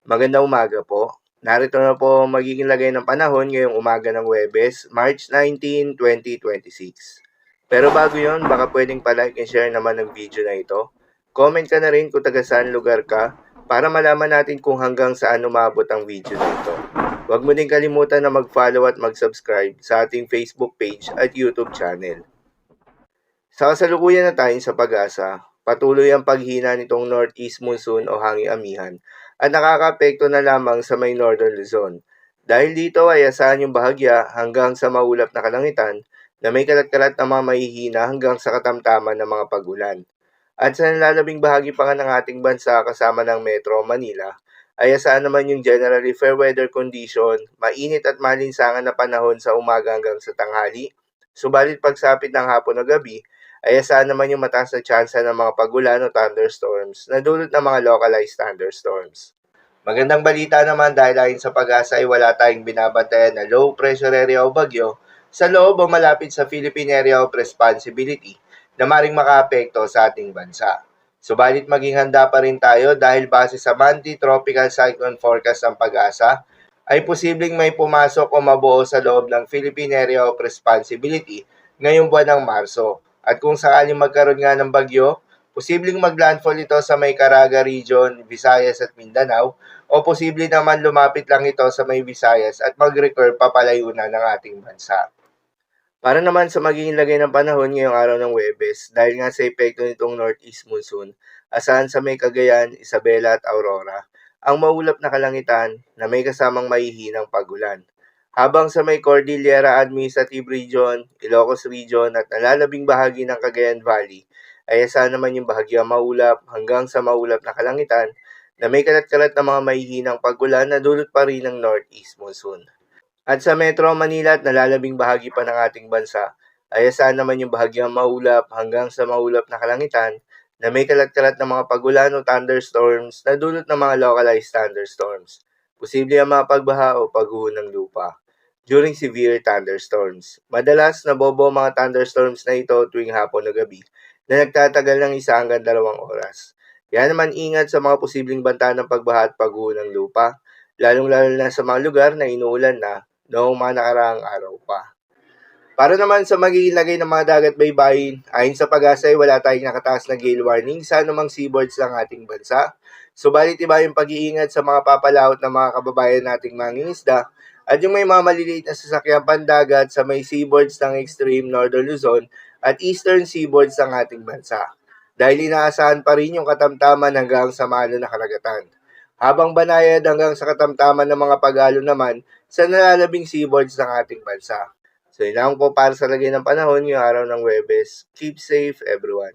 Magandang umaga po. Narito na po ang magiging lagay ng panahon ngayong umaga ng Huwebes, March 19, 2026. Pero bago yon, baka pwedeng pa-like and share naman ng video na ito. Comment ka na rin kung taga saan lugar ka para malaman natin kung hanggang saan umabot ang video na ito. Huwag mo din kalimutan na mag-follow at mag-subscribe sa ating Facebook page at YouTube channel. Sa kasalukuyan na tayo sa pag-asa, patuloy ang paghina nitong northeast monsoon o hanging amihan at nakakaapekto na lamang sa may northern Luzon. Dahil dito ay asahan yung bahagya hanggang sa maulap na kalangitan na may kalat-kalat na mga mahihina hanggang sa katamtaman ng mga pag-ulan. At sa nalalabing bahagi pa nga ng ating bansa kasama ng Metro Manila, ay asahan naman yung generally fair weather condition, mainit at malinsangan na panahon sa umaga hanggang sa tanghali. Subalit pagsapit ng hapon o gabi, ay asahan naman yung mataas na tsansa ng mga pag-ulan o thunderstorms na dulot ng mga localized thunderstorms. Magandang balita naman dahil ayon sa pag-asa ay wala tayong binabantayan na low pressure area o bagyo sa loob o malapit sa Philippine Area of Responsibility na maring makaapekto sa ating bansa. Subalit maging handa pa rin tayo dahil base sa monthly tropical cyclone forecast ng pag-asa, ay posibleng may pumasok o mabuo sa loob ng Philippine Area of Responsibility ngayong buwan ng Marso. At kung sakaling magkaroon nga ng bagyo, posibleng maglandfall ito sa may Caraga Region, Visayas at Mindanao o posible naman lumapit lang ito sa may Visayas at mag-recur papalayo na ng ating bansa. Para naman sa magiging lagay ng panahon ngayong araw ng Huwebes, dahil nga sa epekto nitong northeast monsoon, asahan sa may Cagayan, Isabela at Aurora, ang maulap na kalangitan na may kasamang mahihinang pag-ulan. Habang sa may Cordillera Administrative Region, Ilocos Region at nalalabing bahagi ng Cagayan Valley, ay asahan naman yung bahagyang maulap hanggang sa maulap na kalangitan na may kalat-kalat na mga mahihinang pag-ulan na dulot pa rin ng northeast monsoon. At sa Metro Manila at nalalabing bahagi pa ng ating bansa, ay asahan naman yung bahagyang maulap hanggang sa maulap na kalangitan na may kalat-kalat na mga pag-ulan o thunderstorms na dulot ng mga localized thunderstorms. Posible ang mga pagbaha o pagguho ng lupa during severe thunderstorms. Madalas nabobo ang mga thunderstorms na ito tuwing hapon o gabi na nagtatagal ng 1 hanggang 2 oras. Kaya naman ingat sa mga posibleng banta ng pagbaha at pagguho ng lupa, lalong-lalo na sa mga lugar na inuulan na noong mga nakaraang araw pa. Para naman sa magiging lagay ng mga dagat baybayin, ayon sa pag-asa ay wala tayong nakataas na gale warning sa anumang seaboards ng ating bansa. Subalit iba yung pag-iingat sa mga papalaot ng mga kababayan nating mangingisda at yung may mga maliliit na sasakyan pandagat sa may seaboards ng extreme northern Luzon at eastern seaboards ng ating bansa. Dahil inaasahan pa rin yung katamtaman hanggang sa malo na karagatan. Habang banayad hanggang sa katamtaman ng mga pag-alo naman sa nalalabing seaboards ng ating bansa. So yun lang po para sa lagay ng panahon yung araw ng Huwebes. Keep safe everyone.